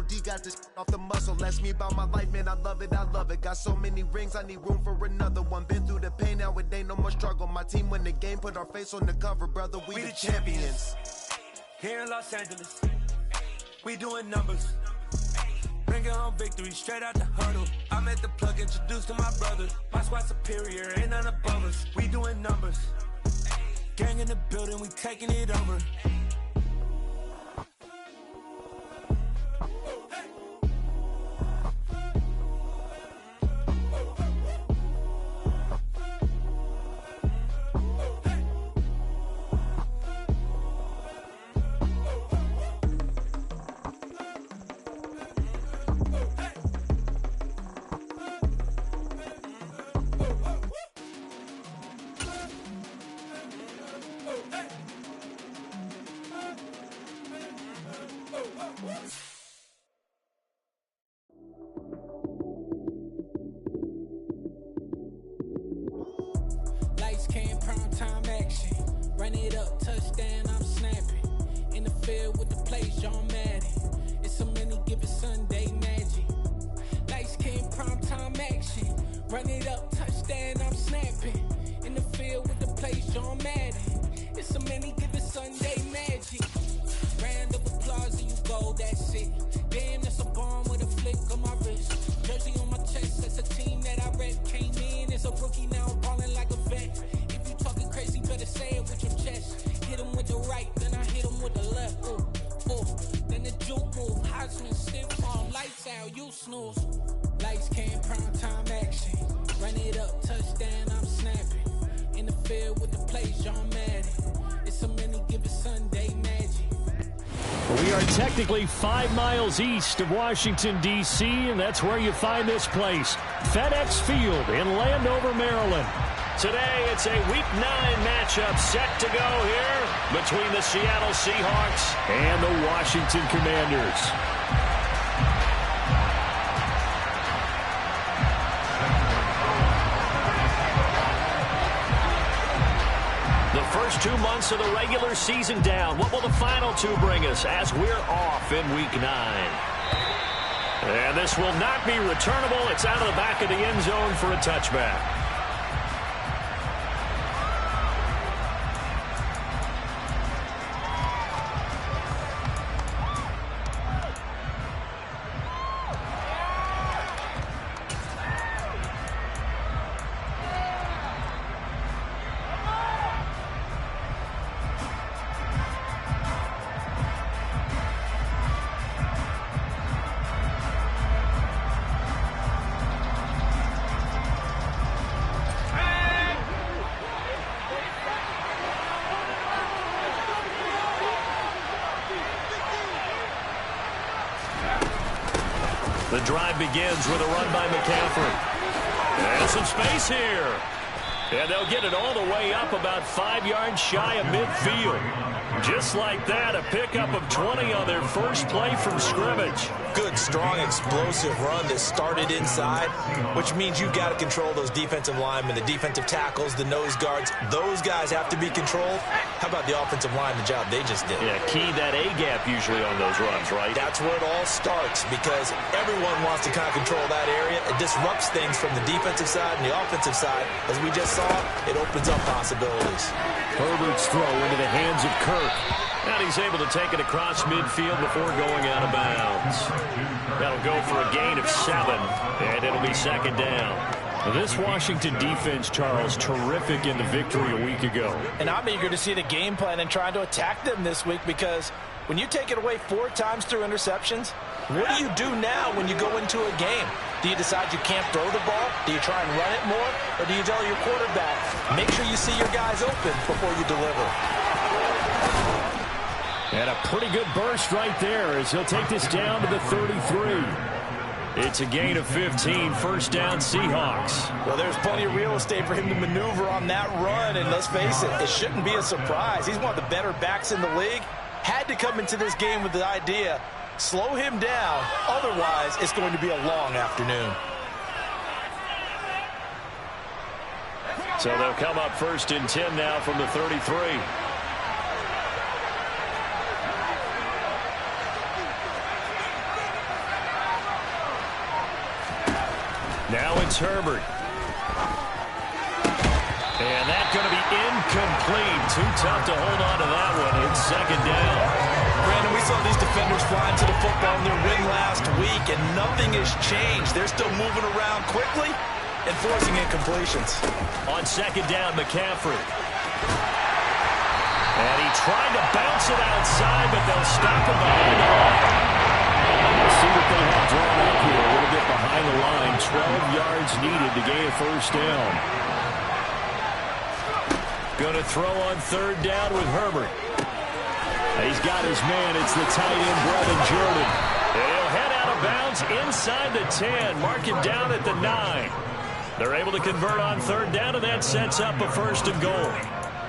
D got this off the muscle. That's me about my life, man, I love it, I love it. Got so many rings, I need room for another one. Been through the pain, now it ain't no more struggle. My team win the game, put our face on the cover, brother, we the champions. Here in Los Angeles, we doing numbers. Bringing home victory straight out the huddle. I'm at the plug, introduced to my brother. My squad superior, ain't none above us. We doing numbers. Gang in the building, we taking it over. Lights came, prime time action. Run it up, touchdown, I'm snapping. In the field with the plays, John Madden. It's a many given Sunday magic. Lights came, prime time action. Run it up, touchdown, I'm snapping. In the field with the plays, John Madden. It's a many given Sunday magic. Round of applause and you go, that's it. Damn, that's a bomb with a flick on my wrist. Jersey on my chest, that's a team that I rep. Came in as a rookie, now I'm balling like a vet. If you talking crazy, better say it with your chest. Hit him with the right, then I hit him with the left. Then the juke move, Heisman, stiff arm, lights out, you snooze. Lights came, prime time action. Run it up, touchdown, I'm snapping. In the field with the plays, John Madden. It's a many given Sunday magic. We are technically 5 miles east of Washington, D.C., and that's where you find this place, FedEx Field in Landover, Maryland. Today, it's a Week 9 matchup set to go here between the Seattle Seahawks and the Washington Commanders. The first 2 months of the regular season down. What will the final 2 bring us as we're off in Week 9? And this will not be returnable. It's out of the back of the end zone for a touchback. The drive begins with a run by McCaffrey. And some space here. And they'll get it all the way up about 5 yards shy of midfield. Just like that, a pickup of 20 on their first play from scrimmage. Good, strong, explosive run that started inside, which means you've got to control those defensive linemen, the defensive tackles, the nose guards. Those guys have to be controlled. How about the offensive line, the job they just did? Yeah, key that A-gap usually on those runs, right? That's where it all starts because everyone wants to kind of control that area. It disrupts things from the defensive side and the offensive side. As we just saw, it opens up possibilities. Herbert's throw into the hands of Kirk. And he's able to take it across midfield before going out of bounds. That'll go for a gain of 7, and it'll be second down. This Washington defense, Charles, terrific in the victory a week ago. And I'm eager to see the game plan and trying to attack them this week because when you take it away 4 times through interceptions, what do you do now when you go into a game? Do you decide you can't throw the ball? Do you try and run it more? Or do you tell your quarterback, make sure you see your guys open before you deliver? And a pretty good burst right there as he'll take this down to the 33. It's a gain of 15, first down Seahawks. Well, there's plenty of real estate for him to maneuver on that run, and let's face it, it shouldn't be a surprise. He's one of the better backs in the league. Had to come into this game with the idea, slow him down, otherwise it's going to be a long afternoon. So they'll come up first and 10 now from the 33. Now it's Herbert. And that's going to be incomplete. Too tough to hold on to that one. It's second down. Brandon, we saw these defenders flying to the football in their win last week, and nothing has changed. They're still moving around quickly and forcing incompletions. On second down, McCaffrey. And he tried to bounce it outside, but they'll stop him behind the line. Let's see what they have drawn up here. A little bit behind the line. 12 yards needed to gain a first down. Going to throw on third down with Herbert. He's got his man. It's the tight end, Brevin Jordan. And he'll head out of bounds inside the 10. Mark him down at the 9. They're able to convert on third down, and that sets up a first and goal.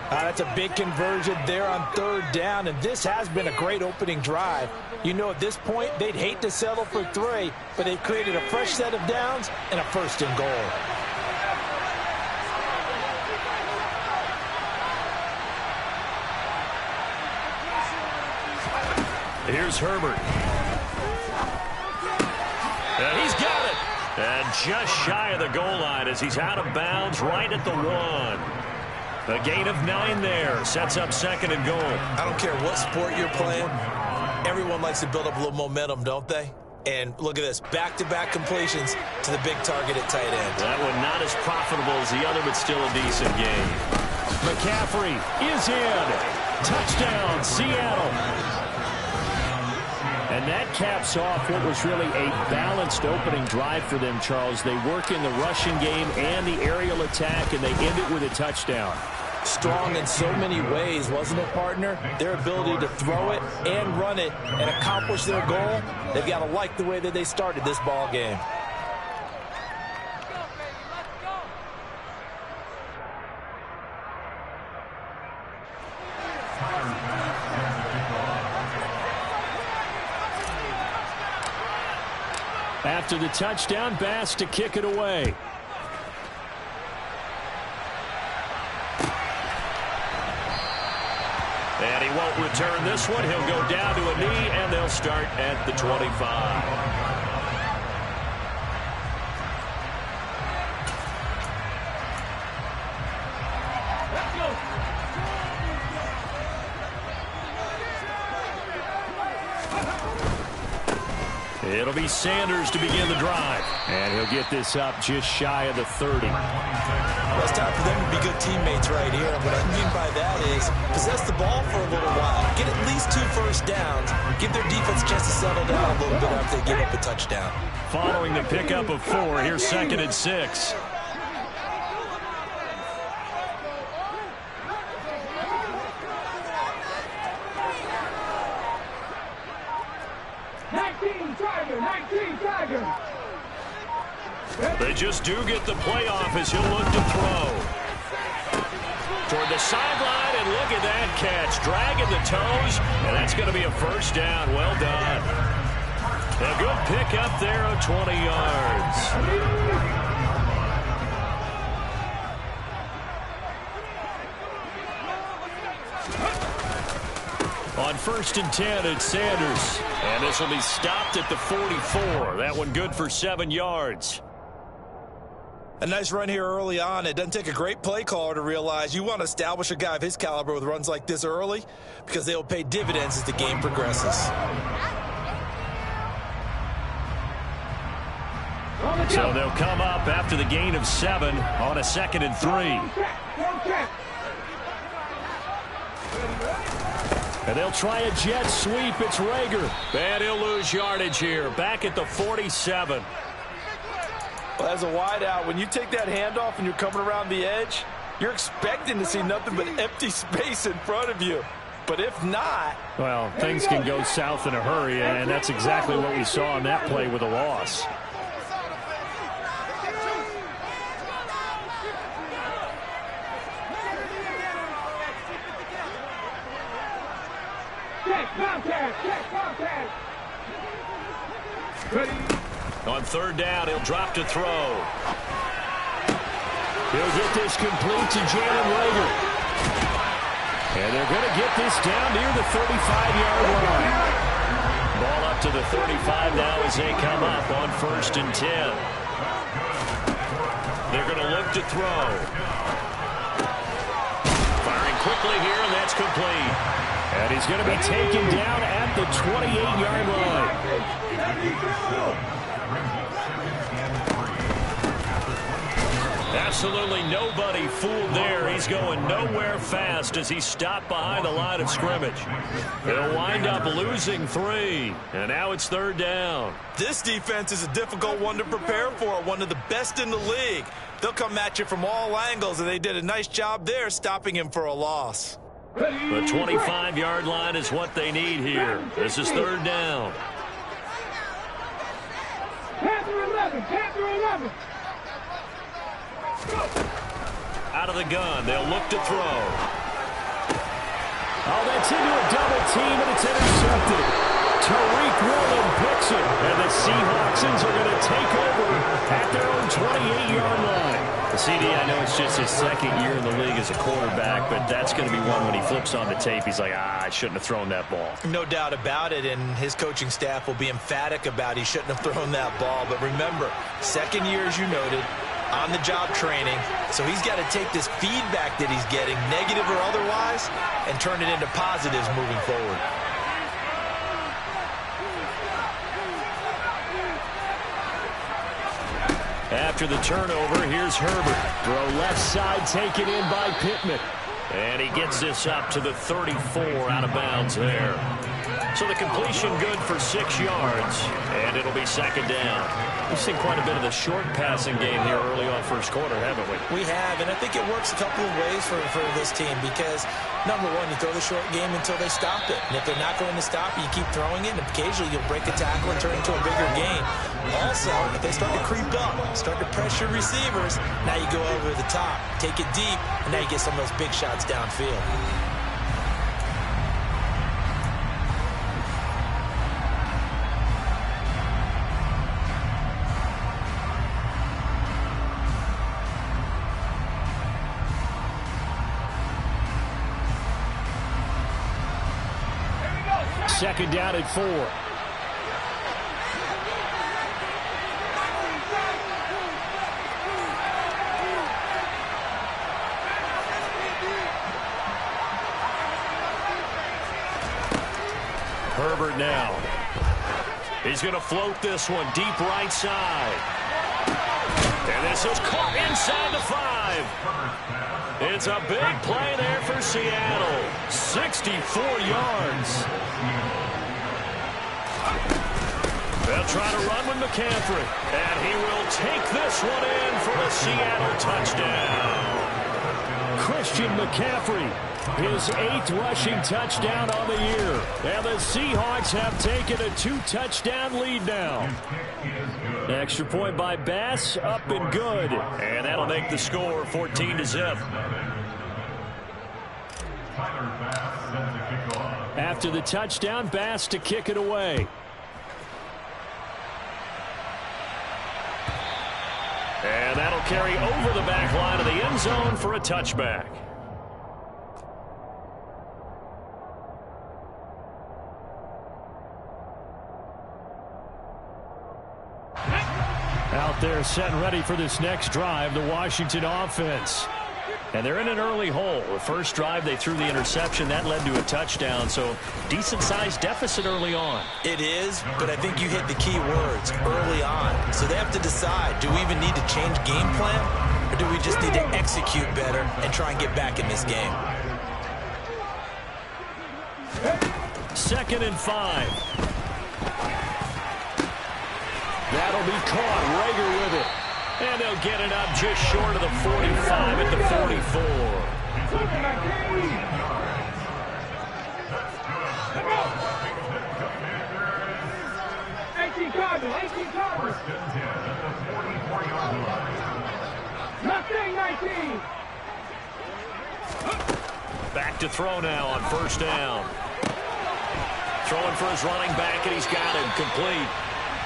That's a big conversion there on third down, and this has been a great opening drive. You know, at this point, they'd hate to settle for 3, but they've created a fresh set of downs and a first and goal. Here's Herbert. And he's got it. And just shy of the goal line as he's out of bounds right at the 1. A gain of 9 there. Sets up second and goal. I don't care what sport you're playing. Everyone likes to build up a little momentum, don't they? And look at this. Back-to-back completions to the big target at tight end. That one not as profitable as the other, but still a decent game. McCaffrey is in. Touchdown, Seattle. And that caps off what was really a balanced opening drive for them, Charles. They work in the rushing game and the aerial attack, and they end it with a touchdown. Strong in so many ways, wasn't it, partner? Their ability to throw it and run it and accomplish their goal, they've got to like the way that they started this ball game. After the touchdown, Bass to kick it away. And he won't return this one. He'll go down to a knee, and they'll start at the 25. It'll be Sanders to begin the drive. And he'll get this up just shy of the 30. Well, it's time for them to be good teammates right here. And what I mean by that is possess the ball for a little while. Get at least 2 first downs. Give their defense a chance to settle down a little bit after they give up a touchdown. Following the pickup of 4, here's second and 6. They just do get the playoff as he'll look to throw. Toward the sideline, and look at that catch. Dragging the toes, and that's going to be a first down. Well done. A good pickup there of 20 yards. On first and 10, it's Sanders. And this will be stopped at the 44. That one good for 7 yards. A nice run here early on. It doesn't take a great play caller to realize you want to establish a guy of his caliber with runs like this early because they will pay dividends as the game progresses. So they'll come up after the gain of 7 on a second and 3. And they'll try a jet sweep. It's Rager. And he'll lose yardage here. Back at the 47. Well, as a wideout, when you take that handoff and you're coming around the edge, you're expecting to see nothing but empty space in front of you. But if not... Well, things can go south in a hurry, and that's exactly what we saw on that play with a loss. On third down, he'll drop to throw. He'll get this complete to Jalen Rager. And they're going to get this down near the 35-yard line. Ball up to the 35 now as they come up on first and 10. they're going to look to throw. Firing quickly here, and that's complete. And he's going to be taken down at the 28-yard line. Absolutely nobody fooled there. He's going nowhere fast as he stopped behind the line of scrimmage. They'll wind up losing 3, and now it's 3rd down. This defense is a difficult one to prepare for, one of the best in the league. They'll come at you from all angles, and they did a nice job there stopping him for a loss. The 25-yard line is what they need here. This is 3rd down. Panther 11, Panther 11. Out of the gun, they'll look to throw. Oh, that's into a double team, and it's intercepted. Tariq Woolen picks it, and the Seahawksans are going to take over at their own 28-yard line. The CD, I know it's just his 2nd year in the league as a quarterback, but that's going to be one when he flips on the tape, he's like, I shouldn't have thrown that ball. No doubt about it, and his coaching staff will be emphatic about he shouldn't have thrown that ball. But remember, 2nd year, as you noted, on-the-job training, so he's got to take this feedback that he's getting, negative or otherwise, and turn it into positives moving forward. After the turnover, here's Herbert. Throw left side taken in by Pittman. And he gets this up to the 34 out of bounds there. So the completion good for 6 yards, and it'll be 2nd down. We've seen quite a bit of the short passing game here early on first quarter, haven't we? We have, and I think it works a couple of ways for this team because, number one, you throw the short game until they stop it. And if they're not going to stop it, you keep throwing it, and occasionally you'll break a tackle and turn it into a bigger gain. Also, if they start to creep up, start to pressure receivers, now you go over the top, take it deep, and now you get some of those big shots downfield. Second down at 4. Herbert now. He's going to float this one deep right side. And this is caught inside the 5. It's a big play there for Seattle. 64 yards. They'll try to run with McCaffrey. And he will take this one in for the Seattle touchdown. Christian McCaffrey, his 8th rushing touchdown on the year. And the Seahawks have taken a 2-touchdown lead now. Extra point by Bass, up and good. And that'll make the score 14-0. After the touchdown, Bass to kick it away. And that'll carry over the back line of the end zone for a touchback. Out there set and ready for this next drive, the Washington offense. And they're in an early hole. The first drive, they threw the interception. That led to a touchdown, so decent-sized deficit early on. It is, but I think you hit the key words, early on. So they have to decide, do we even need to change game plan, or do we just need to execute better and try and get back in this game? 2nd and 5. That'll be caught. Rager with it. And they'll get it up just short of the 45 at the 44. 18 Cardinals, 18 Cardinals. Nothing, 19. Back to throw now on 1st down. Throwing for his running back, and he's got him complete.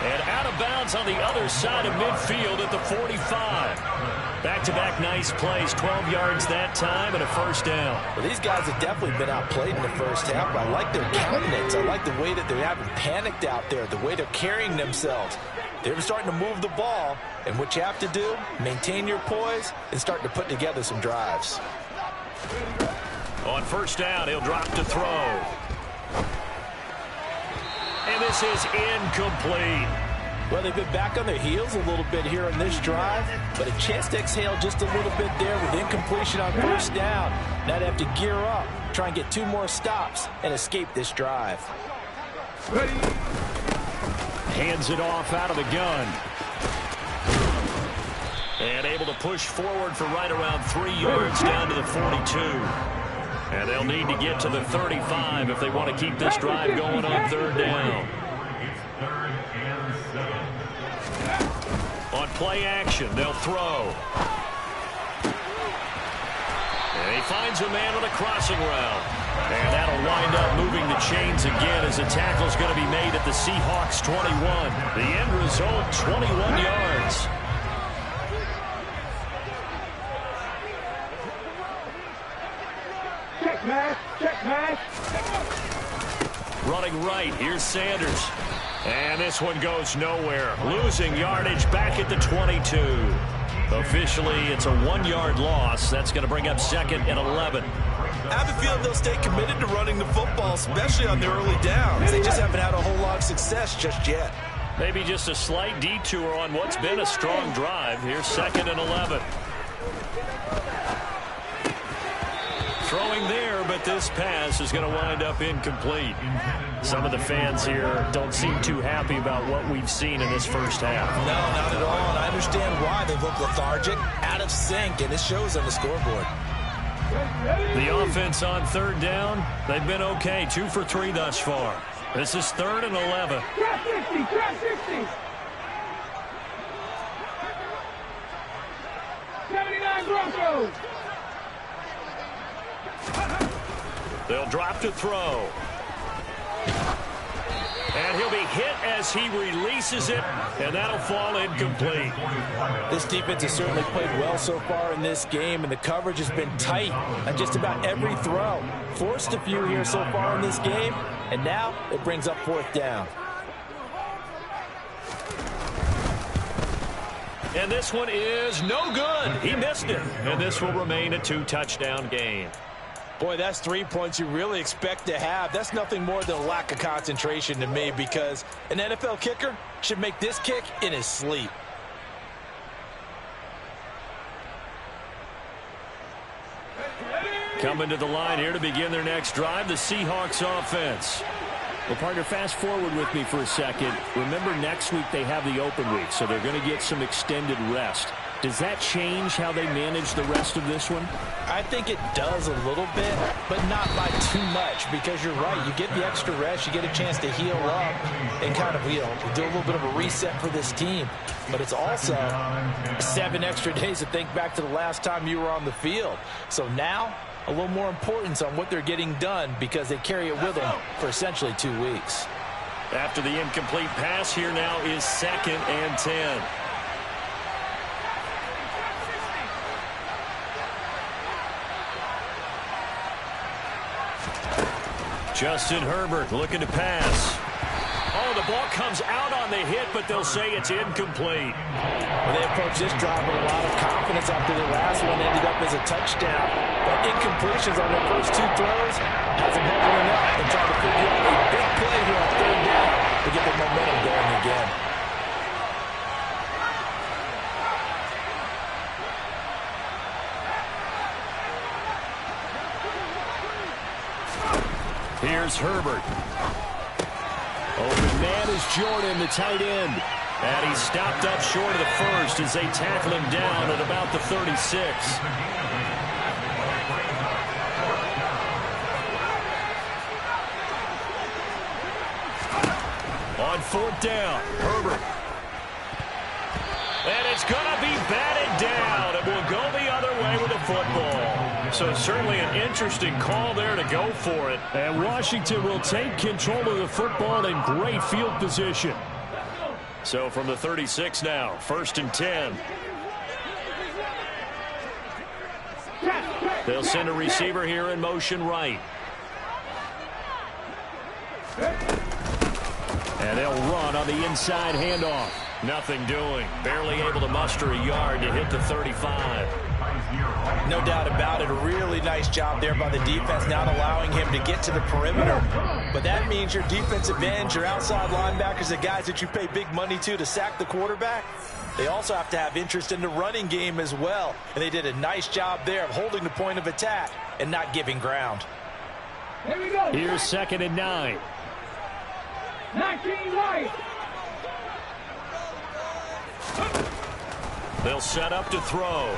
And out of bounds on the other side of midfield at the 45. Back-to-back nice plays, 12 yards that time and a 1st down. Well, these guys have definitely been outplayed in the first half. I like their countenance. I like the way that they haven't panicked out there, the way they're carrying themselves. They're starting to move the ball, and what you have to do, maintain your poise and start to put together some drives. On first down, he'll drop to throw. And this is incomplete. Well, they've been back on their heels a little bit here on this drive, but a chance to exhale just a little bit there with incompletion on first down. Now they have to gear up, try and get 2 more stops, and escape this drive. Ready. Hands it off out of the gun. And able to push forward for right around 3 yards down to the 42. And they'll need to get to the 35 if they want to keep this drive going on third down. On play action, they'll throw. And he finds a man on a crossing route. And that'll wind up moving the chains again as a tackle's going to be made at the Seahawks 21. The end result, 21 yards. Check pass. Check pass. Running right, here's Sanders. And this one goes nowhere. Losing yardage back at the 22. Officially, it's a 1-yard loss. That's going to bring up 2nd and 11. I have a feeling they'll stay committed to running the football, especially on the early downs. They just haven't had a whole lot of success just yet. Maybe just a slight detour on what's been a strong drive. Here's 2nd and 11. Throwing there, but this pass is going to wind up incomplete. Some of the fans here don't seem too happy about what we've seen in this first half. No, not at all, and I understand why. They look lethargic, out of sync, and it shows on the scoreboard. The offense on third down, they've been okay. 2 for 3 thus far. This is 3rd and 11. Trap 60. Trap 60. 79 Broncos. They'll drop to throw. And he'll be hit as he releases it, and that'll fall incomplete. This defense has certainly played well so far in this game, and the coverage has been tight on just about every throw. Forced a few here so far in this game, and now it brings up 4th down. And this one is no good. He missed it, and this will remain a 2-touchdown game. Boy, that's 3 points you really expect to have. That's nothing more than a lack of concentration to me, because an NFL kicker should make this kick in his sleep. Coming to the line here to begin their next drive, the Seahawks offense. Well, partner, fast forward with me for a second. Remember, next week they have the open week, so they're going to get some extended rest. Does that change how they manage the rest of this one? I think it does a little bit, but not by too much, because you're right. You get the extra rest. You get a chance to heal up and kind of, do a little bit of a reset for this team. But it's also 7 extra days to think back to the last time you were on the field. So now, a little more importance on what they're getting done, because they carry it with them for essentially 2 weeks. After the incomplete pass, here now is 2nd and 10. Justin Herbert looking to pass. Oh, the ball comes out on the hit, but they'll say it's incomplete. Well, they approached this drive with a lot of confidence after the last one ended up as a touchdown. But incompletions on their first 2 throws has them huddling up and trying to figure out a big play here on third down to get the momentum going again. Here's Herbert. Open man is Jordan, the tight end. And he's stopped up short of the first as they tackle him down at about the 36. On 4th down, Herbert. And it's going to be batted down. It will go the other way with the football. So certainly an interesting call there to go for it. And Washington will take control of the football in great field position. So from the 36 now, 1st and 10. They'll send a receiver here in motion right. And they'll run on the inside handoff. Nothing doing. Barely able to muster a yard to hit the 35. No doubt about it. A really nice job there by the defense, not allowing him to get to the perimeter. But that means your defensive ends, your outside linebackers, the guys that you pay big money to sack the quarterback, they also have to have interest in the running game as well. And they did a nice job there of holding the point of attack and not giving ground. Here we go. Here's 2nd and 9. 19 right. They'll set up to throw.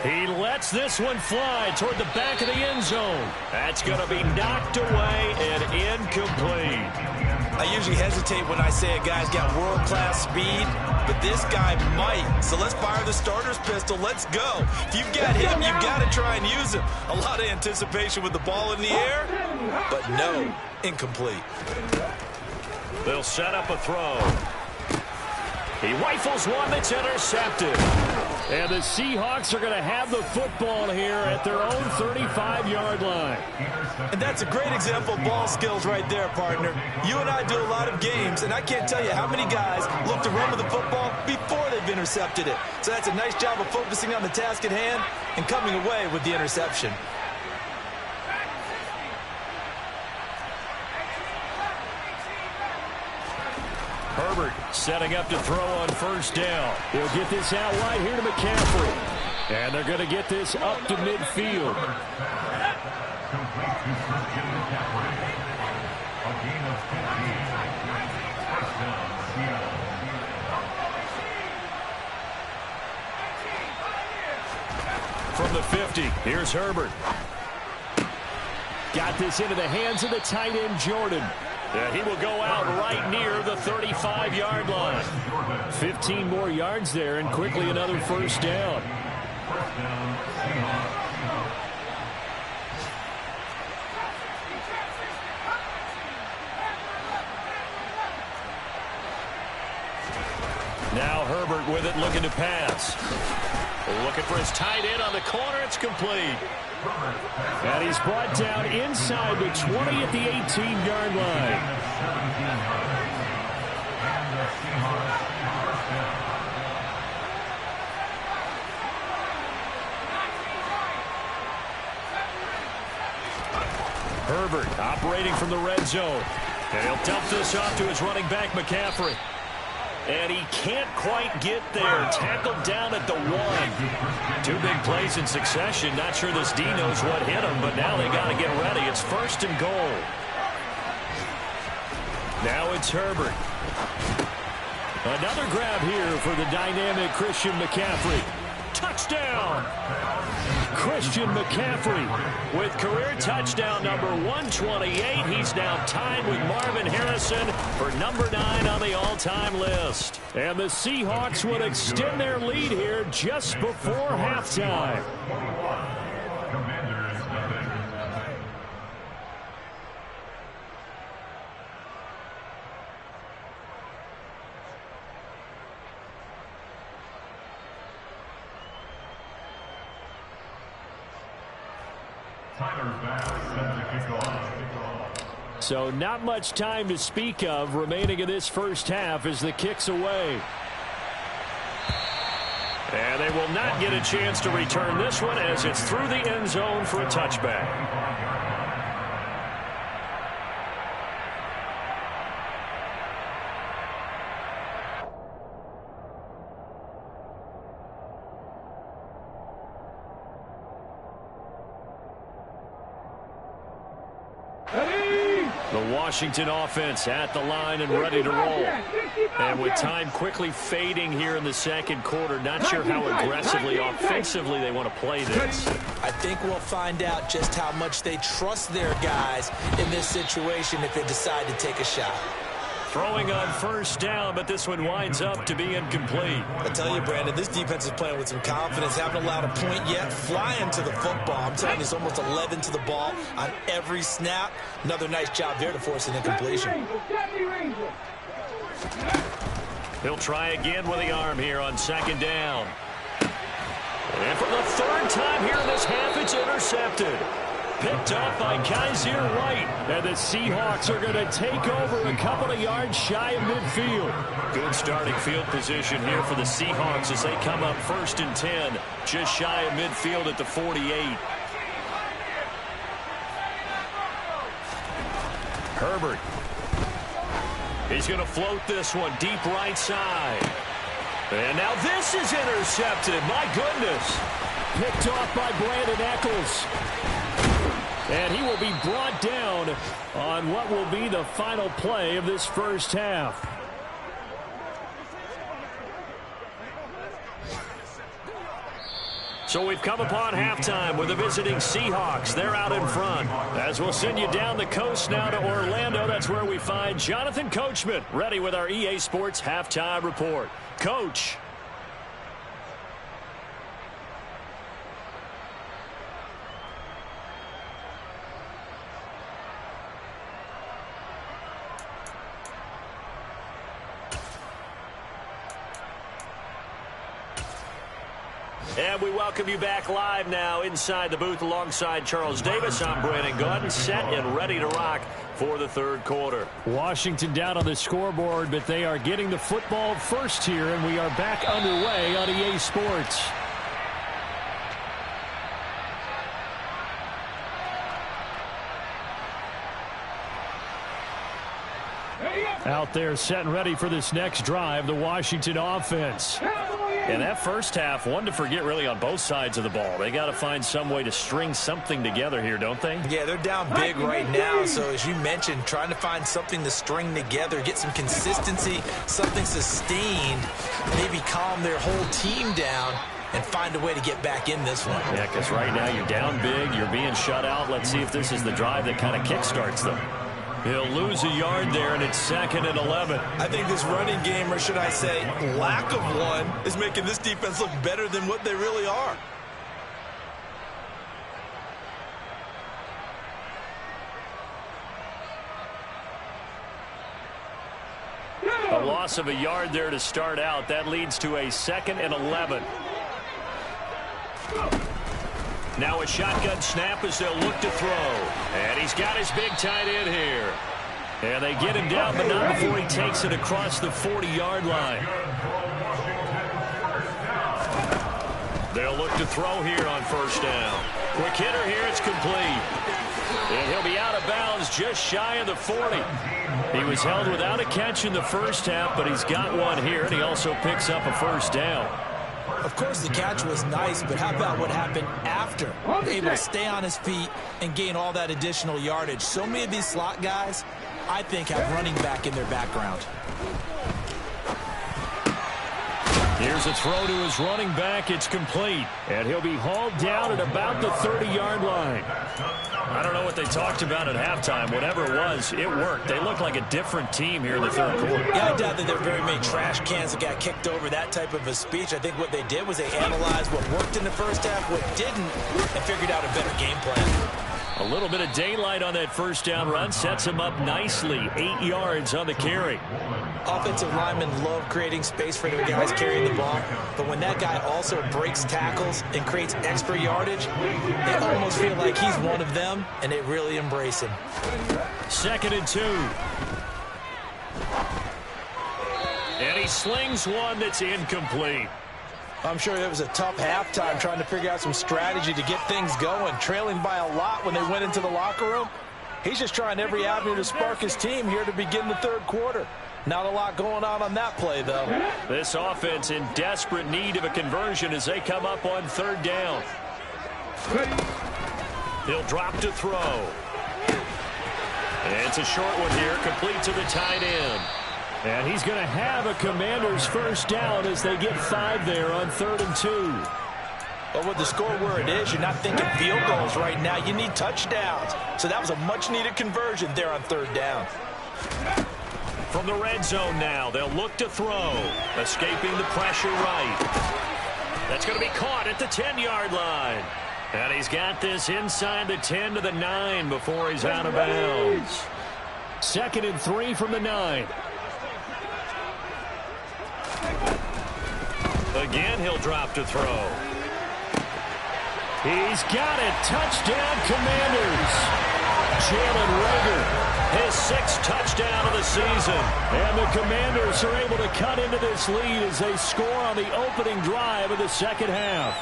He lets this one fly toward the back of the end zone. That's going to be knocked away and incomplete. I usually hesitate when I say a guy's got world-class speed, but this guy might. So let's fire the starter's pistol. Let's go. If you've got him, you've got to try and use him. A lot of anticipation with the ball in the air, but no, incomplete. They'll set up a throw. He rifles one that's intercepted. And the Seahawks are going to have the football here at their own 35-yard line. And that's a great example of ball skills right there, partner. You and I do a lot of games, and I can't tell you how many guys look to run with the football before they've intercepted it. So that's a nice job of focusing on the task at hand and coming away with the interception. Herbert setting up to throw on 1st down. They'll get this out wide here to McCaffrey. And they're going to get this up to midfield. From the 50, here's Herbert. Got this into the hands of the tight end, Jordan. And he will go out right near the 35-yard line. 15 more yards there, and quickly another 1st down. Now Herbert with it, looking to pass. Looking for his tight end on the corner. It's complete. And he's brought down inside the 20 at the 18-yard line. Herbert operating from the red zone. And he'll dump this off to his running back, McCaffrey. And he can't quite get there. Tackled down at the 1. 2 big plays in succession. Not sure this D knows what hit him, but now they got to get ready. It's 1st and goal. Now it's Herbert. Another grab here for the dynamic Christian McCaffrey. Touchdown! Christian McCaffrey with career touchdown number 128. He's now tied with Marvin Harrison for number 9 on the all-time list. And the Seahawks would extend their lead here just before halftime. So not much time to speak of remaining in this 1st half as the kick's away. And they will not get a chance to return this one as it's through the end zone for a touchback. The Washington offense at the line and ready to roll. And with time quickly fading here in the 2nd quarter, not sure how aggressively, offensively they want to play this. I think we'll find out just how much they trust their guys in this situation if they decide to take a shot. Throwing on 1st down, but this one winds up to be incomplete. I tell you, Brandon, this defense is playing with some confidence. Haven't allowed a point yet. Flying to the football. I'm telling you, it's almost 11 to the ball on every snap. Another nice job there to force an incompletion. He'll try again with the arm here on 2nd down. And for the 3rd time here in this half, it's intercepted. Picked up by Kaiser White. And the Seahawks are going to take over a couple of yards shy of midfield. Good starting field position here for the Seahawks as they come up 1st and 10, just shy of midfield at the 48. Herbert. He's going to float this one deep right side. And now this is intercepted. My goodness. Picked off by Brandon Echols. And he will be brought down on what will be the final play of this first half. So we've come upon halftime with the visiting Seahawks. They're out in front. As we'll send you down the coast now to Orlando, that's where we find Jonathan Coachman ready with our EA Sports Halftime Report. Coach. And we welcome you back live now inside the booth alongside Charles Davis. I'm Brandon Gaudin, set and ready to rock for the third quarter. Washington down on the scoreboard, but they are getting the football first here, and we are back underway on EA Sports. Out there set and ready for this next drive, the Washington offense. And that first half, one to forget really on both sides of the ball. They got to find some way to string something together here, don't they? Yeah, they're down big right now. So as you mentioned, trying to find something to string together, get some consistency, something sustained, maybe calm their whole team down and find a way to get back in this one. Yeah, because right now you're down big, you're being shut out. Let's see if this is the drive that kind of kickstarts them. He'll lose a yard there, and it's 2nd and 11. I think this running game, or should I say lack of one, is making this defense look better than what they really are. A loss of a yard there to start out. That leads to a 2nd and 11. Now a shotgun snap as they'll look to throw. And he's got his big tight end here. And they get him down, but not before he takes it across the 40-yard line. They'll look to throw here on first down. Quick hitter here, it's complete. And he'll be out of bounds just shy of the 40. He was held without a catch in the first half, but he's got one here, and he also picks up a first down. Of course, the catch was nice, but how about what happened after? Able to stay on his feet and gain all that additional yardage. So many of these slot guys, I think, have running back in their background. Here's a throw to his running back. It's complete. And he'll be hauled down at about the 30-yard line. I don't know what they talked about at halftime. Whatever it was, it worked. They look like a different team here in the third quarter. Yeah, I doubt that there were very many trash cans that got kicked over, that type of a speech. I think what they did was they analyzed what worked in the first half, what didn't, and figured out a better game plan. A little bit of daylight on that first down run sets him up nicely. 8 yards on the carry. Offensive linemen love creating space for their guys carrying the ball, but when that guy also breaks tackles and creates extra yardage, they almost feel like he's one of them, and they really embrace him. 2nd and 2. And he slings one that's incomplete. I'm sure it was a tough halftime trying to figure out some strategy to get things going, trailing by a lot when they went into the locker room. He's just trying every avenue to spark his team here to begin the third quarter. Not a lot going on that play, though. This offense in desperate need of a conversion as they come up on third down. He'll drop to throw. And it's a short one here, complete to the tight end. And he's going to have a Commanders first down as they get 5 there on 3rd and 2. But with the score where it is, you're not thinking field goals right now. You need touchdowns. So that was a much-needed conversion there on 3rd down. From the red zone now, they'll look to throw. Escaping the pressure right. That's going to be caught at the 10-yard line. And he's got this inside the 10 to the 9 before he's out of bounds. 2nd and 3 from the 9. Again, he'll drop to throw. He's got it. Touchdown, Commanders. Jalen Reagor, his 6th touchdown of the season. And the Commanders are able to cut into this lead as they score on the opening drive of the second half.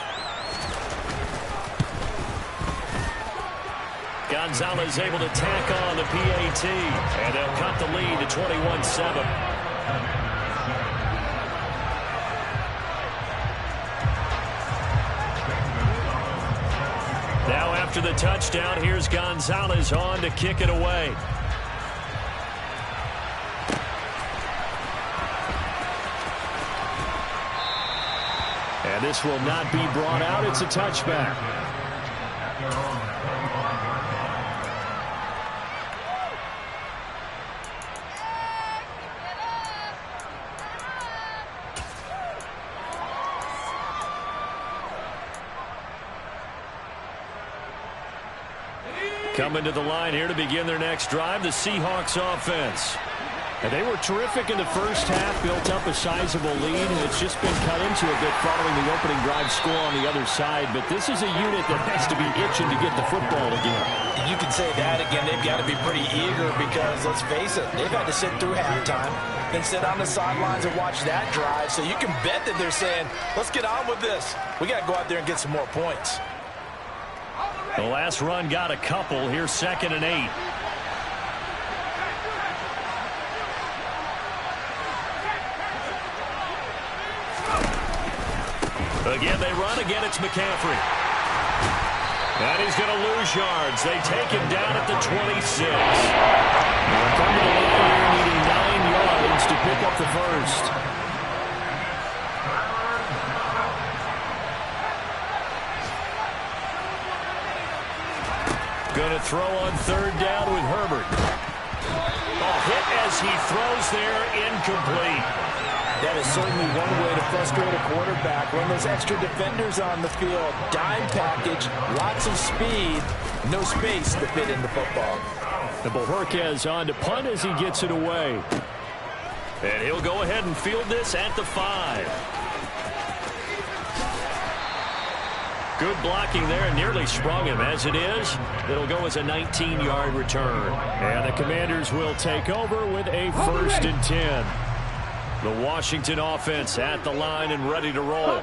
Gonzalez able to tack on the PAT, and they'll cut the lead to 21-7. Now after the touchdown, here's Gonzalez on to kick it away. And this will not be brought out. It's a touchback. Coming to the line here to begin their next drive, the Seahawks offense. And they were terrific in the first half, built up a sizable lead, and it's just been cut into a bit following the opening drive score on the other side. But this is a unit that has to be itching to get the football again. You can say that again. They've got to be pretty eager because, let's face it, they've had to sit through halftime, then sit on the sidelines and watch that drive. So you can bet that they're saying, let's get on with this. We got to go out there and get some more points. The last run got a couple. Here's 2nd and 8. Again, they run. Again, it's McCaffrey. And he's going to lose yards. They take him down at the 26. They're coming to the line here, needing 9 yards to pick up the first. Going to throw on 3rd down with Herbert. A hit as he throws there, incomplete. That is certainly one way to frustrate a quarterback. Run those extra defenders on the field. Dime package, lots of speed, no space to fit in the football. The Bohorquez on to punt as he gets it away. And he'll go ahead and field this at the 5. Good blocking there, and nearly sprung him. As it is, it'll go as a 19-yard return. And the Commanders will take over with a 1st and 10. The Washington offense at the line and ready to roll.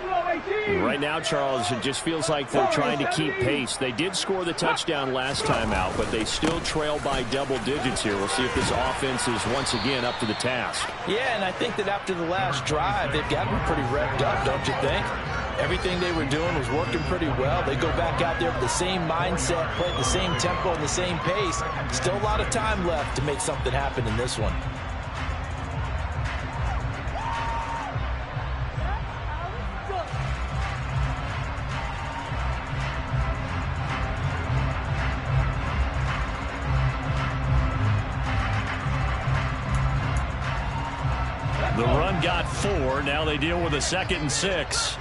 And right now, Charles, it just feels like they're trying to keep pace. They did score the touchdown last time out, but they still trail by double digits here. We'll see if this offense is once again up to the task. Yeah, and I think that after the last drive, they've got to be pretty revved up, don't you think? Everything they were doing was working pretty well. They go back out there with the same mindset, play at the same tempo and the same pace. Still a lot of time left to make something happen in this one. The run got 4. Now they deal with a 2nd and 6.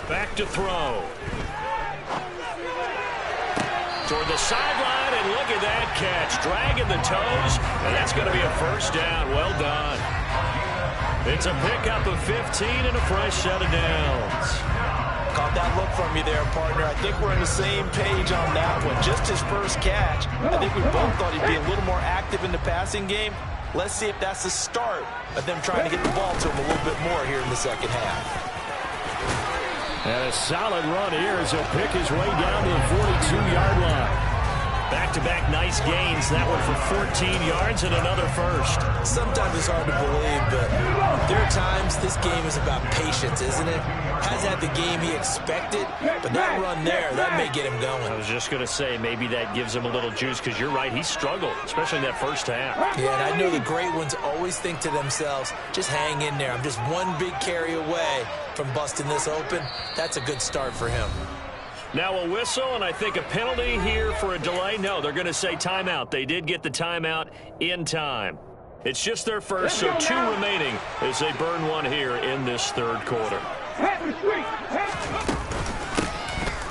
Back to throw. Toward the sideline, and look at that catch. Dragging the toes, and that's going to be a 1st down. Well done. It's a pickup of 15 and a fresh set of downs. Caught that look from you there, partner. I think we're on the same page on that one. Just his first catch. I think we both thought he'd be a little more active in the passing game. Let's see if that's the start of them trying to get the ball to him a little bit more here in the second half. And a solid run here as he'll pick his way down to the 42-yard line. Back-to-back nice gains. That one for 14 yards and another first. Sometimes it's hard to believe, but there are times this game is about patience, isn't it? Hasn't had the game he expected, but that run there, that may get him going. I was just going to say, maybe that gives him a little juice, because you're right, he struggled, especially in that first half. Yeah, and I know the great ones always think to themselves, just hang in there. I'm just one big carry away from busting this open. That's a good start for him. Now a whistle, and I think a penalty here for a delay. No, they're going to say timeout. They did get the timeout in time. It's just their first, so 2 remaining as they burn one here in this third quarter.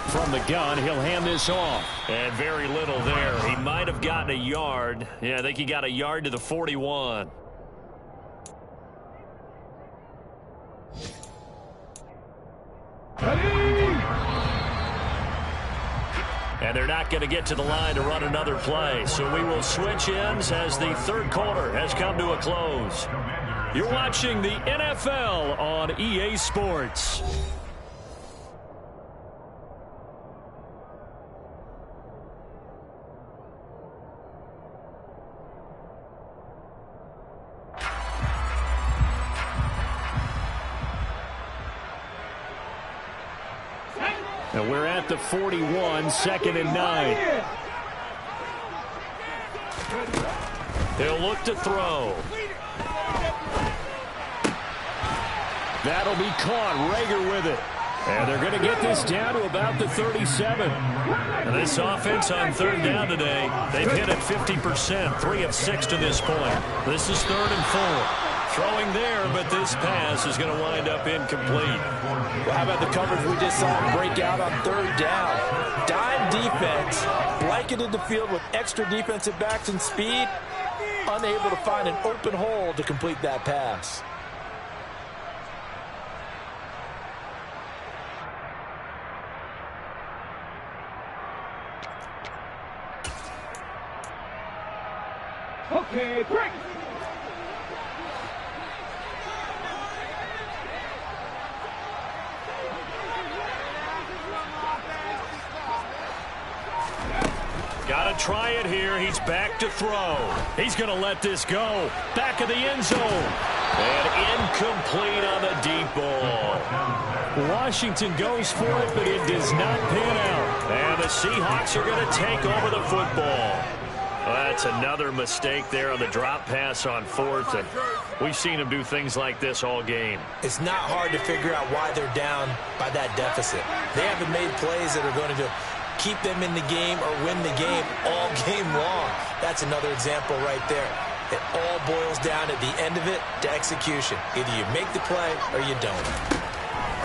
From the gun, he'll hand this off. And very little there. He might have gotten a yard. Yeah, I think he got a yard to the 41. And they're not going to get to the line to run another play. So we will switch ends as the third quarter has come to a close. You're watching the NFL on EA Sports. And we're at the 41, 2nd and 9. He'll look to throw. That'll be caught. Rager with it. And they're going to get this down to about the 37. And this offense on third down today, they've hit it 50%, 3 of 6 to this point. This is 3rd and 4. Throwing there, but this pass is going to wind up incomplete. Well, how about the coverage we just saw him break out on 3rd down? Dime defense, blanketed the field with extra defensive backs and speed, unable to find an open hole to complete that pass. Okay, break. Got to try it here. He's back to throw. He's going to let this go. Back of the end zone. And incomplete on the deep ball. Washington goes for it, but it does not pan out. And the Seahawks are going to take over the football. Well, that's another mistake there on the drop pass on 4th. And we've seen him do things like this all game. It's not hard to figure out why they're down by that deficit. They haven't made plays that are going to keep them in the game or win the game all game long. That's another example right there. It all boils down at the end of it to execution. Either you make the play or you don't.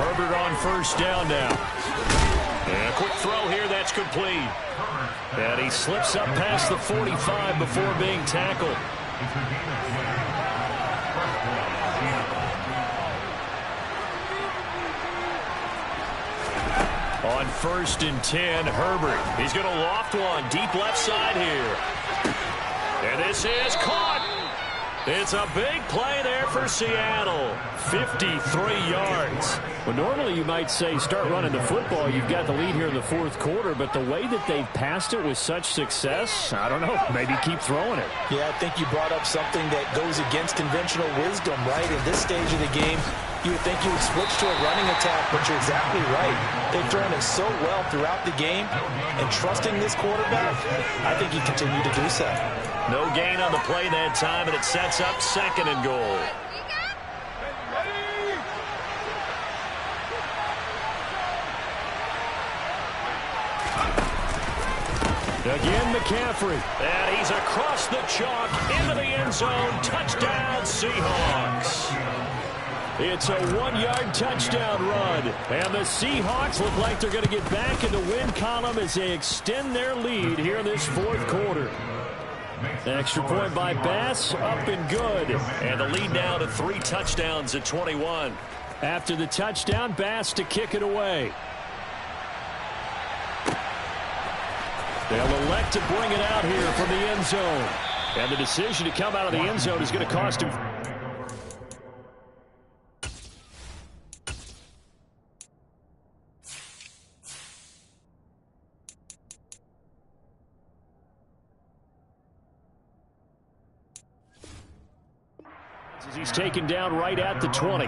Herbert on 1st down now. And a quick throw here, that's complete. And he slips up past the 45 before being tackled. On 1st and 10, Herbert. He's going to loft one deep left side here. And this is caught. It's a big play there for Seattle. 53 yards. Well, normally you might say start running the football. You've got the lead here in the 4th quarter, but the way that they've passed it with such success, I don't know, maybe keep throwing it. Yeah, I think you brought up something that goes against conventional wisdom, right? In this stage of the game, you would think you would switch to a running attack, but you're exactly right. They've thrown it so well throughout the game, and trusting this quarterback, I think he continued to do so. No gain on the play that time, and it sets up 2nd and goal. Again, McCaffrey. And he's across the chalk into the end zone. Touchdown, Seahawks. It's a 1-yard touchdown run. And the Seahawks look like they're going to get back in the win column as they extend their lead here in this 4th quarter. Extra point by Bass, up and good. And the lead now to 3 touchdowns at 21. After the touchdown, Bass to kick it away. They'll elect to bring it out here from the end zone. And the decision to come out of the end zone is going to cost him. He's taken down right at the 20.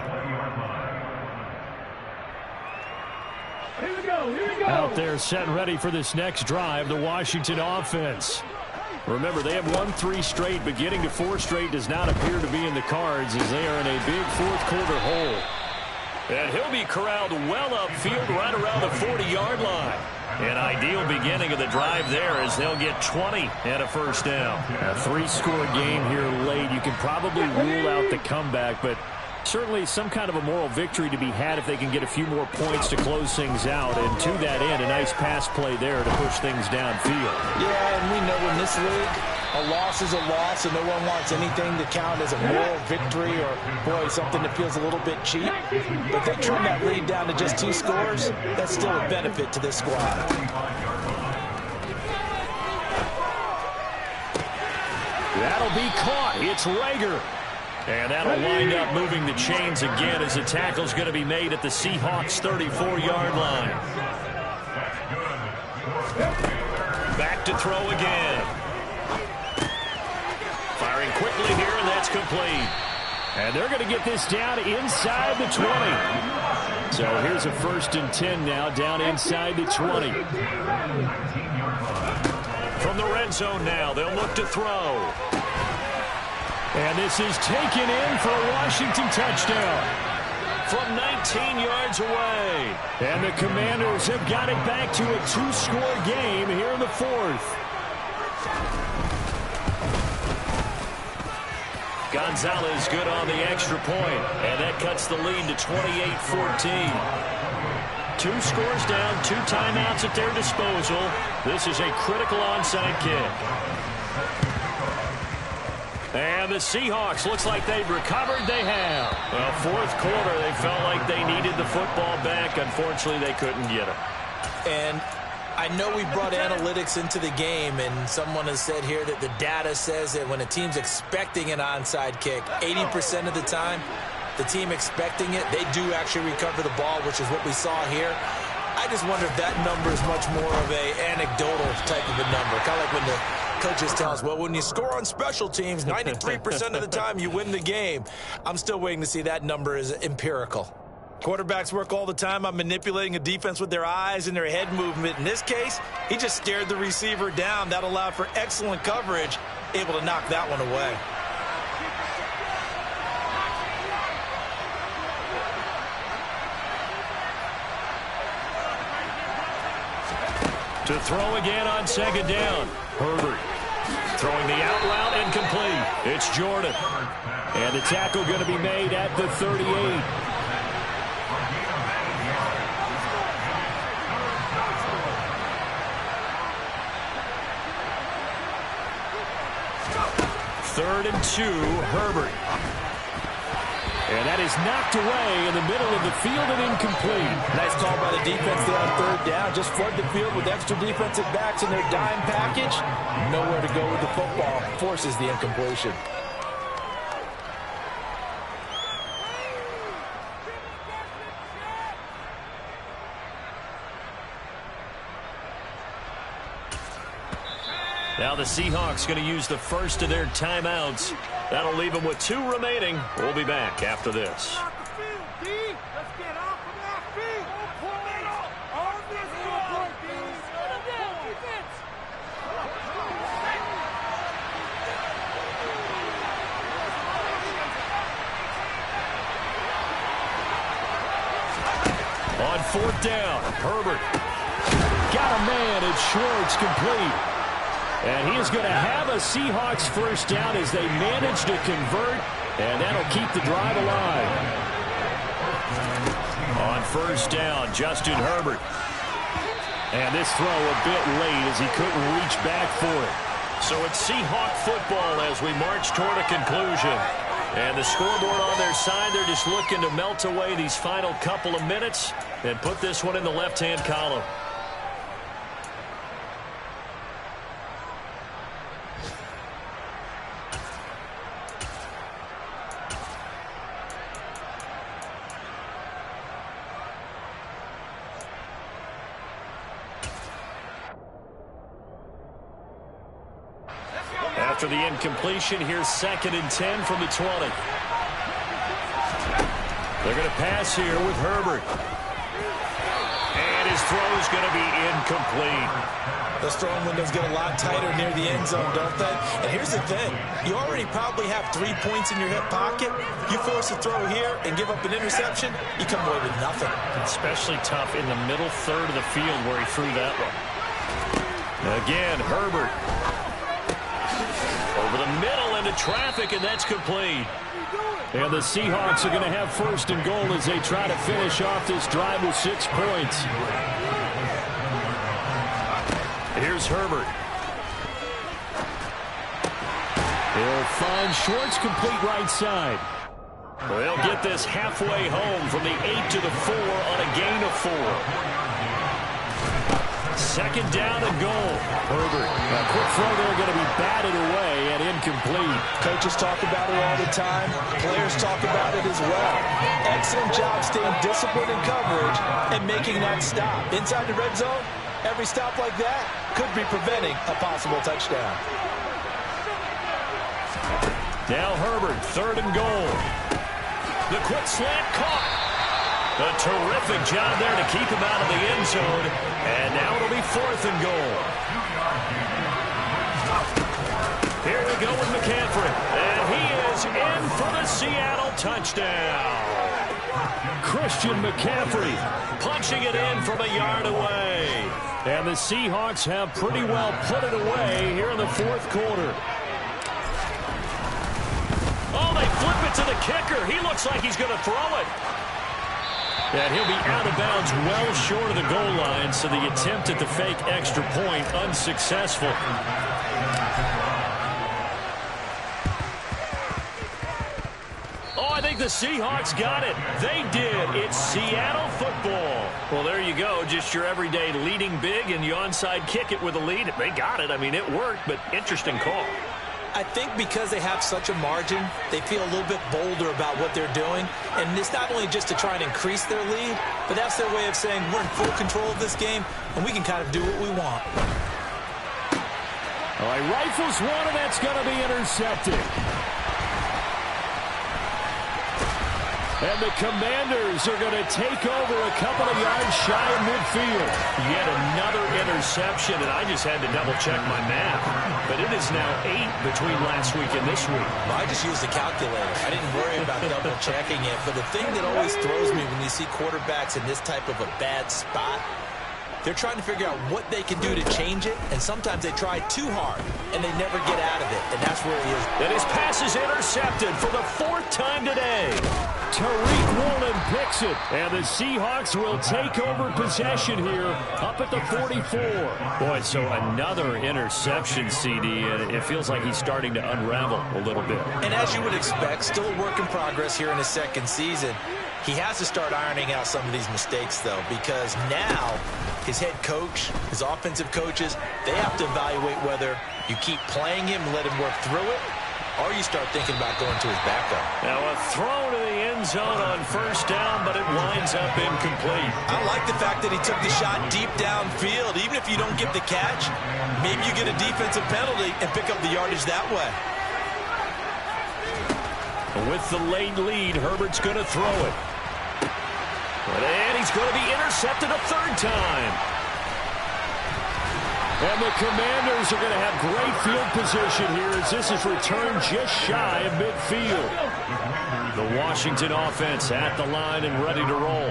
Here we go, here we go. Out there set and ready for this next drive, the Washington offense. Remember, they have won 3 straight, but getting to 4 straight does not appear to be in the cards as they are in a big 4th quarter hole. And he'll be corralled well upfield right around the 40-yard line. An ideal beginning of the drive there as they'll get 20 and a 1st down. A 3-score game here late. You can probably rule out the comeback, but Certainly some kind of a moral victory to be had if they can get a few more points to close things out. And to that end, a nice pass play there to push things downfield. Yeah, and we know in this league, a loss is a loss, and no one wants anything to count as a moral victory or, boy, something that feels a little bit cheap. But if they trim that lead down to just 2 scores, that's still a benefit to this squad. That'll be caught. It's Rager. And that'll wind up moving the chains again as the tackle's going to be made at the Seahawks' 34-yard line. Back to throw again. Firing quickly here, and that's complete. And they're going to get this down inside the 20. So here's a 1st and 10 now, down inside the 20. From the red zone now, they'll look to throw. And this is taken in for a Washington touchdown from 19 yards away. And the Commanders have got it back to a 2-score game here in the 4th. Gonzalez good on the extra point, and that cuts the lead to 28-14. 2 scores down, 2 timeouts at their disposal. This is a critical onside kick. And the Seahawks, looks like they've recovered. They have. Well, 4th quarter, they felt like they needed the football back. Unfortunately, they couldn't get it. And I know we brought analytics into the game, and someone has said here that the data says that when a team's expecting an onside kick, 80% of the time, the team expecting it, they do actually recover the ball, which is what we saw here. I just wonder if that number is much more of an anecdotal type of a number. Kind of like when the coaches tell us, well, when you score on special teams, 93% of the time you win the game. I'm still waiting to see that number is empirical. Quarterbacks work all the time on manipulating a defense with their eyes and their head movement. In this case, he just stared the receiver down. That allowed for excellent coverage, able to knock that one away. To throw again on 2nd down. Herbert throwing the out route incomplete. It's Jordan. And the tackle going to be made at the 38. Third and 2, Herbert. And that is knocked away in the middle of the field and incomplete. Nice call by the defense there on 3rd down. Just flood the field with extra defensive backs in their dime package. Nowhere to go with the football. Forces the incompletion. Now the Seahawks going to use the first of their timeouts. That'll leave them with 2 remaining. We'll be back after this. On 4th down, Herbert got a man. It's Schwartz, complete. And he is going to have a Seahawks 1st down as they manage to convert, and that'll keep the drive alive. On 1st down, Justin Herbert. And this throw a bit late as he couldn't reach back for it. So it's Seahawk football as we march toward a conclusion. And the scoreboard on their side, they're just looking to melt away these final couple of minutes and put this one in the left-hand column. After the incompletion, here's 2nd and 10 from the 20. They're going to pass here with Herbert. And his throw is going to be incomplete. Those throwing windows get a lot tighter near the end zone, don't they? And here's the thing. You already probably have 3 points in your hip pocket. You force a throw here and give up an interception, you come away with nothing. Especially tough in the middle third of the field where he threw that one. Again, Herbert. Over the middle into traffic, and that's complete. And the Seahawks are going to have first and goal as they try to finish off this drive with 6 points. Here's Herbert. He'll find Schwartz complete right side. They'll get this halfway home from the 8 to the 4 on a gain of 4. Second down and goal. Herbert. A quick throw there going to be batted away and incomplete. Coaches talk about it all the time. Players talk about it as well. Excellent job staying disciplined in coverage and making that stop. Inside the red zone, every stop like that could be preventing a possible touchdown. Now Herbert, third and goal. The quick slant caught. A terrific job there to keep him out of the end zone. And now it'll be fourth and goal. Here we go with McCaffrey. And he is in for the Seattle touchdown. Christian McCaffrey punching it in from a yard away. And the Seahawks have pretty well put it away here in the fourth quarter. Oh, they flip it to the kicker. He looks like he's going to throw it. And he'll be out of bounds well short of the goal line, so the attempt at the fake extra point unsuccessful. Oh, I think the Seahawks got it. They did. It's Seattle football. Well, there you go. Just your everyday leading big, and you onside kick it with a lead. They got it. I mean, it worked, but interesting call. I think because they have such a margin, they feel a little bit bolder about what they're doing. And it's not only just to try and increase their lead, but that's their way of saying we're in full control of this game, and we can kind of do what we want. All right, rifles one, and that's going to be intercepted. And the Commanders are going to take over a couple of yards shy of midfield. Yet another interception, and I just had to double-check my math. But it is now 8 between last week and this week. Well, I just used the calculator. I didn't worry about double-checking it. But the thing that always throws me when you see quarterbacks in this type of a bad spot, they're trying to figure out what they can do to change it, and sometimes they try too hard, and they never get out of it, and that's where he is. And his pass is intercepted for the 4th time today. Tariq Woolen picks it, and the Seahawks will take over possession here up at the 44. Boy, so another interception, CD, and it feels like he's starting to unravel a little bit. And as you would expect, still a work in progress here in his second season. He has to start ironing out some of these mistakes, though, because now his head coach, his offensive coaches, they have to evaluate whether you keep playing him and let him work through it, or you start thinking about going to his backup. Now a throw to the end zone on first down, but it winds up incomplete. I like the fact that he took the shot deep downfield. Even if you don't get the catch, maybe you get a defensive penalty and pick up the yardage that way. With the late lead, Herbert's going to throw it. And he's going to be intercepted a third time. And the Commanders are going to have great field position here as this is returned just shy of midfield. The Washington offense at the line and ready to roll.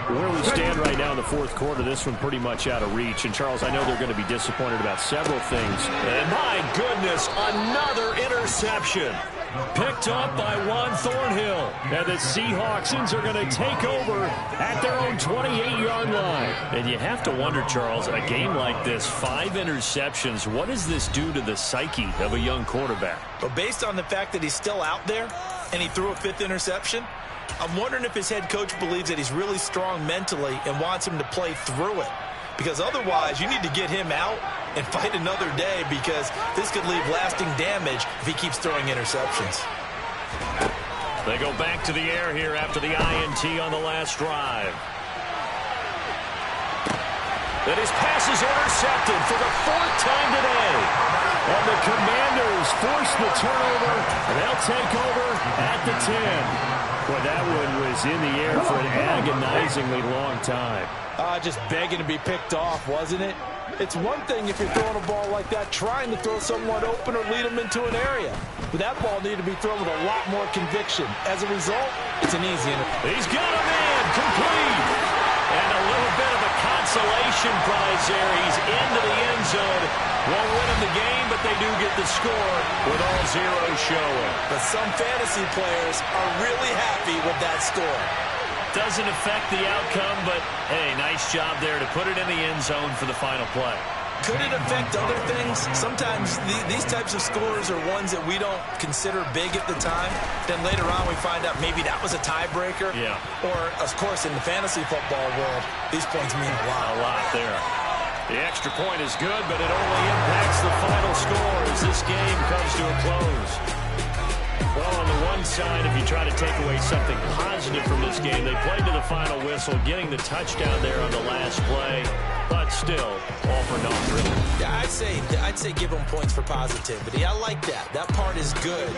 Where we stand right now in the fourth quarter, this one pretty much out of reach. And, Charles, I know they're going to be disappointed about several things. And, my goodness, another interception. Picked up by Juan Thornhill. And the Seahawksans are going to take over at their own 28-yard line. And you have to wonder, Charles, a game like this, 5 interceptions, what does this do to the psyche of a young quarterback? But based on the fact that he's still out there and he threw a 5th interception, I'm wondering if his head coach believes that he's really strong mentally and wants him to play through it. Because otherwise, you need to get him out and fight another day, because this could leave lasting damage if he keeps throwing interceptions. They go back to the air here after the INT on the last drive. And his pass is intercepted for the 4th time today. And the Commanders force the turnover, and they'll take over at the 10. Well, that one was in the air for an agonizingly long time. Just begging to be picked off, wasn't it? It's one thing if you're throwing a ball like that, trying to throw someone open or lead them into an area. But that ball needed to be thrown with a lot more conviction. As a result, it's an easy interception. He's got a man, complete. And a little bit of a consolation prize there. He's into the end zone. Won't win him the game, but but they do get the score with all zeros showing. But some fantasy players are really happy with that score. Doesn't affect the outcome, but, hey, nice job there to put it in the end zone for the final play. Could it affect other things? Sometimes these types of scores are ones that we don't consider big at the time. Then later on we find out maybe that was a tiebreaker. Yeah. Or, of course, in the fantasy football world, these points mean a lot. A lot there. The extra point is good, but it only impacts the final score as this game comes to a close. Well, on the one side, if you try to take away something positive from this game, they played to the final whistle, getting the touchdown there on the last play, but still, all for naught, really. Yeah, I'd say give them points for positivity. I like that. That part is good.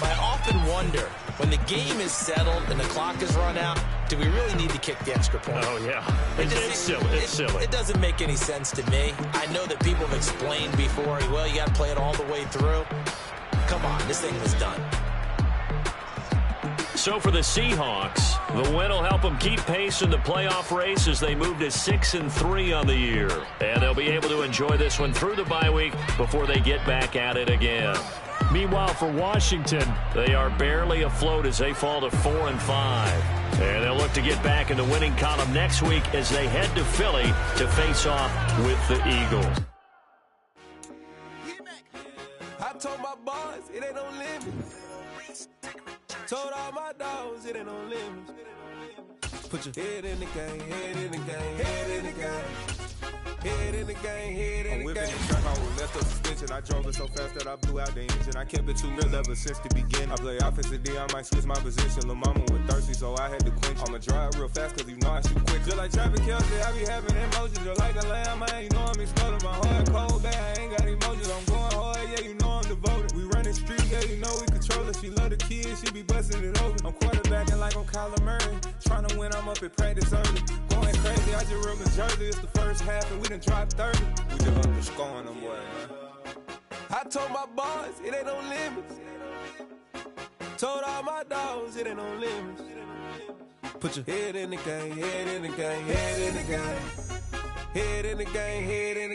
But I often wonder, when the game is settled and the clock is run out, do we really need to kick the extra point? Oh, yeah. It's silly. It's silly. It doesn't make any sense to me. I know that people have explained before, well, you got to play it all the way through. Come on, this thing was done. So for the Seahawks, the win will help them keep pace in the playoff race as they move to 6-3 on the year. And they'll be able to enjoy this one through the bye week before they get back at it again. Meanwhile, for Washington, they are barely afloat as they fall to 4-5. And they'll look to get back in the winning column next week as they head to Philly to face off with the Eagles. I told my boys it ain't no limit. Told all my dogs it ain't no limits. Put your head in the game, head in the game, head in the game. Head in the game, head in the game. I'm whipping the track, I was left up suspension. I drove it so fast that I blew out the engine. I kept it too real ever since the beginning. I play offensive D, I might switch my position. Lil' mama was thirsty, so I had to quench. I'ma drive real fast, cause you know I shoot quick. Just like Travis Kelce, I be having emotions. Just like a lamb, man, you know I'm exploding. My heart cold, bad, I ain't got emotions. I'm going hard, yeah, you know I'm devoted. We running street, yeah, you know we control it. She love the kids, she be busting it over. I'm quarterbacking like I'm Kyler Murray. Trying to win, I'm up at practice early. Going crazy, I just real Jersey. It's the first half, and we done dropped 30. We just underscoring them, boy, man. I told my boys it ain't no limits. Told all my dogs it ain't no limits. Put your head in the game, head in the game, head in the game. Head in the game, head in the game.